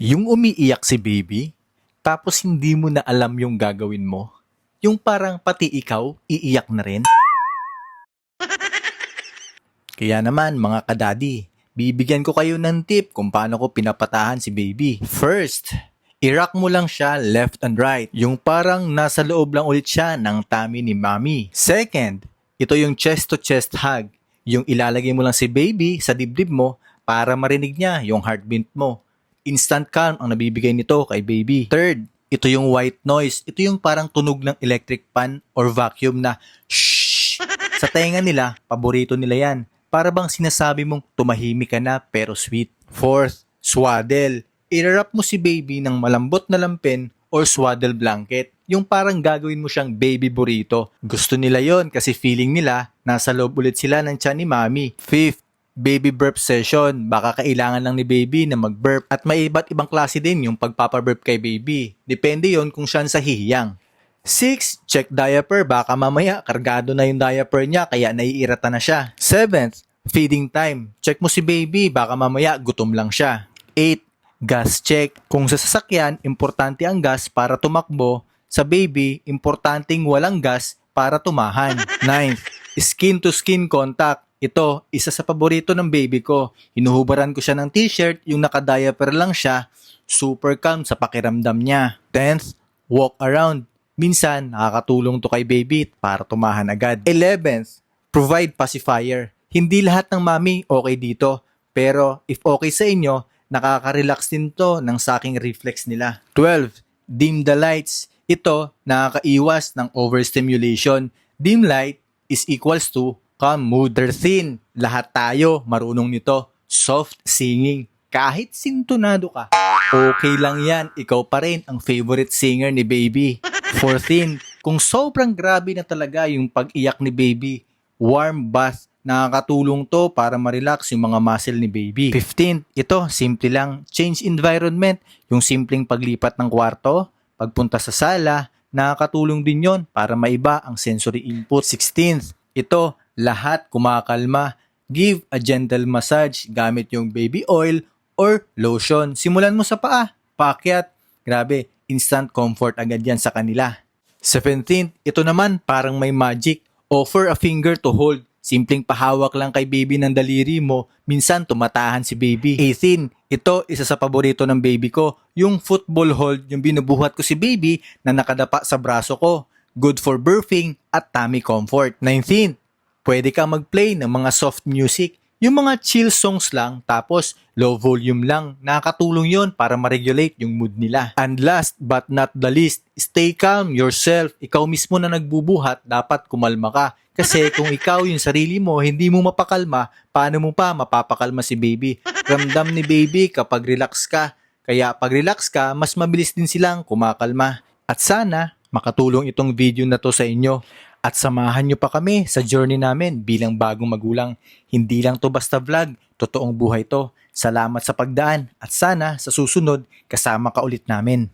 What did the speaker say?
Yung umiiyak si baby, tapos hindi mo na alam yung gagawin mo. Yung parang pati ikaw, iiyak na rin. Kaya naman mga kadadi, bibigyan ko kayo ng tip kung paano ko pinapatahan si baby. First, i-rock mo lang siya left and right. Yung parang nasa loob lang ulit siya ng tummy ni mommy. Second, ito yung chest to chest hug. Yung ilalagay mo lang si baby sa dibdib mo para marinig niya yung heartbeat mo. Instant calm ang nabibigay nito kay baby. Third, ito yung white noise. Ito yung parang tunog ng electric fan or vacuum na shhh. Sa tenga nila, paborito nila yan. Para bang sinasabi mong tumahimik ka na pero sweet. Fourth, swaddle. I-wrap mo si baby ng malambot na lampin or swaddle blanket. Yung parang gagawin mo siyang baby burrito. Gusto nila yon kasi feeling nila nasa loob ulit sila ng tiyan ni mami. Fifth, baby burp session. Baka kailangan lang ni baby na mag-burp. At may iba't ibang klase din yung pagpapaburp kay baby. Depende yon kung saan sa hihiyang. 6. Check diaper. Baka mamaya kargado na yung diaper niya kaya naiirata na siya. 7th, feeding time. Check mo si baby. Baka mamaya gutom lang siya. 8. Gas check. Kung sa sasakyan, importante ang gas para tumakbo. Sa baby, importanteng walang gas para tumahan. 9th, skin to skin contact. Ito, isa sa paborito ng baby ko. Hinuhubaran ko siya ng t-shirt, yung naka-diaper lang siya. Super calm sa pakiramdam niya. 10th, walk around. Minsan, nakakatulong to kay baby para tumahan agad. 11th, provide pacifier. Hindi lahat ng mami okay dito. Pero if okay sa inyo, nakaka-relax din to ng saking reflex nila. 12, dim the lights. Ito, nakakaiwas ng overstimulation. Dim light is equals to calm mood. 13, lahat tayo marunong nito. Soft singing. Kahit sintonado ka, okay lang yan. Ikaw pa rin ang favorite singer ni baby. 14, kung sobrang grabe na talaga yung pag-iyak ni baby, warm bath. Nakakatulong to para ma-relax yung mga muscle ni baby. 15, ito, simple lang. Change environment. Yung simpleng paglipat ng kwarto, pagpunta sa sala, nakakatulong din yon para maiba ang sensory input. 16th, ito, lahat kumakalma. Give a gentle massage gamit yung baby oil or lotion. Simulan mo sa paa, paakyat. Grabe, instant comfort agad yan sa kanila. 17th, ito naman parang may magic. Offer a finger to hold. Simpleng pahawak lang kay baby ng daliri mo, minsan tumatahan si baby. 18, ito isa sa paborito ng baby ko, yung football hold, yung binubuhat ko si baby na nakadapa sa braso ko. Good for birthing at tummy comfort. 19, pwede kang mag-play ng mga soft music, yung mga chill songs lang, tapos low volume lang. Nakakatulong yon para ma-regulate yung mood nila. And last but not the least, stay calm yourself. Ikaw mismo na nagbubuhat, dapat kumalma ka. Kasi kung ikaw yung sarili mo, hindi mo mapakalma, paano mo pa mapapakalma si baby? Ramdam ni baby kapag relax ka. Kaya pag relax ka, mas mabilis din silang kumakalma. At sana, makatulong itong video na to sa inyo. At samahan nyo pa kami sa journey namin bilang bagong magulang. Hindi lang to basta vlog, totoong buhay to. Salamat sa pagdaan at sana sa susunod kasama ka ulit namin.